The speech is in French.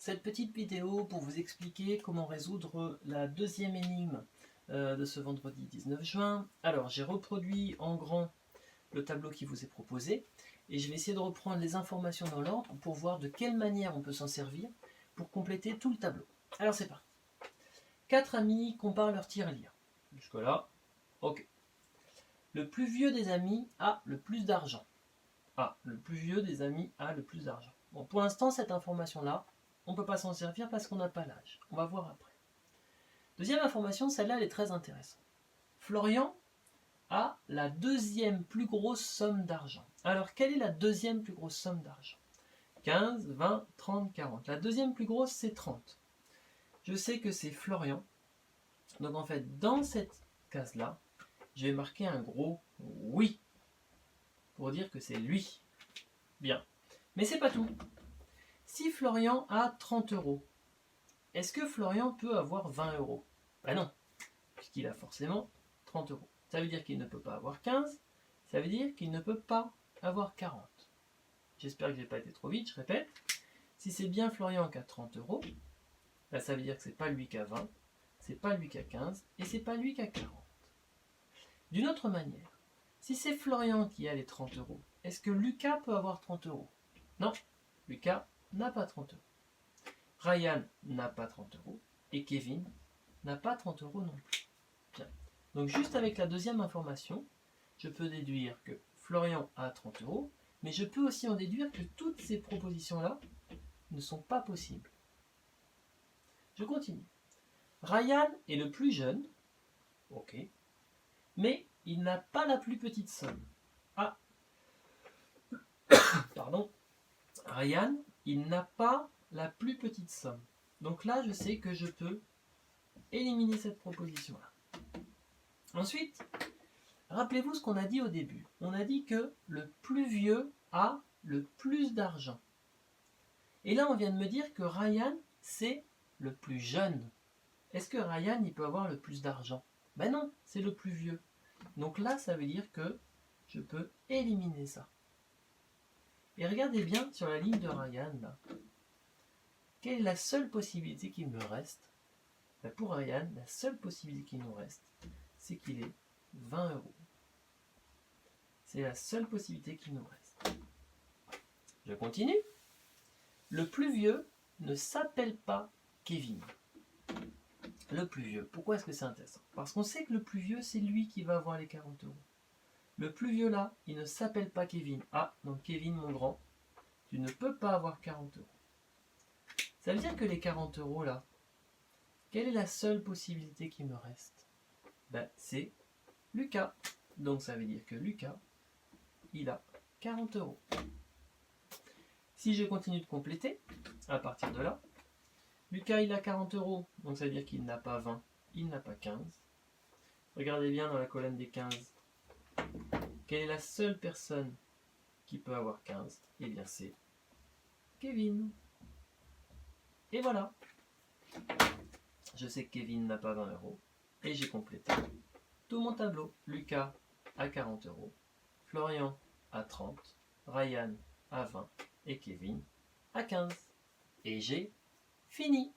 cette petite vidéo pour vous expliquer comment résoudre la deuxième énigme de ce vendredi 19 juin. Alors, j'ai reproduit en grand le tableau qui vous est proposé et je vais essayer de reprendre les informations dans l'ordre pour voir de quelle manière on peut s'en servir pour compléter tout le tableau. Alors, c'est parti. 4 amis comparent leur tirelire. Jusque-là, ok. Le plus vieux des amis a le plus d'argent. Ah, le plus vieux des amis a le plus d'argent. Bon, pour l'instant, cette information-là, on ne peut pas s'en servir parce qu'on n'a pas l'âge. On va voir après. Deuxième information, celle-là, elle est très intéressante. Florian a la deuxième plus grosse somme d'argent. Alors, quelle est la deuxième plus grosse somme d'argent? 15, 20, 30, 40. La deuxième plus grosse, c'est 30. Je sais que c'est Florian. Donc, en fait, dans cette case-là, je vais marquer un gros oui pour dire que c'est lui. Bien. Mais c'est pas tout. Si Florian a 30 euros, est-ce que Florian peut avoir 20 euros? Ben non, puisqu'il a forcément 30 euros. Ça veut dire qu'il ne peut pas avoir 15, ça veut dire qu'il ne peut pas avoir 40. J'espère que je n'ai pas été trop vite, je répète. Si c'est bien Florian qui a 30 euros, ben ça veut dire que c'est pas lui qui a 20, c'est pas lui qui a 15, et c'est pas lui qui a 40. D'une autre manière, si c'est Florian qui a les 30 euros, est-ce que Lucas peut avoir 30 euros? Non, Lucas n'a pas 30 euros. Ryan n'a pas 30 euros. Et Kevin n'a pas 30 euros non plus. Bien. Donc juste avec la deuxième information, je peux déduire que Florian a 30 euros, mais je peux aussi en déduire que toutes ces propositions-là ne sont pas possibles. Je continue. Ryan est le plus jeune, ok, mais il n'a pas la plus petite somme. Ah, pardon. Ryan, il n'a pas la plus petite somme. Donc là, je sais que je peux éliminer cette proposition-là. Ensuite, rappelez-vous ce qu'on a dit au début. On a dit que le plus vieux a le plus d'argent. Et là, on vient de me dire que Ryan, c'est le plus jeune. Est-ce que Ryan, il peut avoir le plus d'argent? Ben non, c'est le plus vieux. Donc là, ça veut dire que je peux éliminer ça. Et regardez bien sur la ligne de Ryan, là. Quelle est la seule possibilité qu'il me reste? Ben pour Ryan, la seule possibilité qu'il nous reste, c'est qu'il ait 20 euros. C'est la seule possibilité qu'il nous reste. Je continue. Le plus vieux ne s'appelle pas Kevin. Le plus vieux. Pourquoi est-ce que c'est intéressant? Parce qu'on sait que le plus vieux, c'est lui qui va avoir les 40 euros. Le plus vieux là, il ne s'appelle pas Kevin. Ah, donc Kevin, mon grand, tu ne peux pas avoir 40 euros. Ça veut dire que les 40 euros là, quelle est la seule possibilité qui me reste? Ben, c'est Lucas. Donc ça veut dire que Lucas, il a 40 euros. Si je continue de compléter, à partir de là, Lucas il a 40 euros, donc ça veut dire qu'il n'a pas 20, il n'a pas 15. Regardez bien dans la colonne des 15. Quelle est la seule personne qui peut avoir 15? Eh bien c'est Kevin. Et voilà. Je sais que Kevin n'a pas 20 euros. Et j'ai complété tout mon tableau. Lucas a 40 euros. Florian a 30. Ryan a 20. Et Kevin a 15. Et j'ai fini.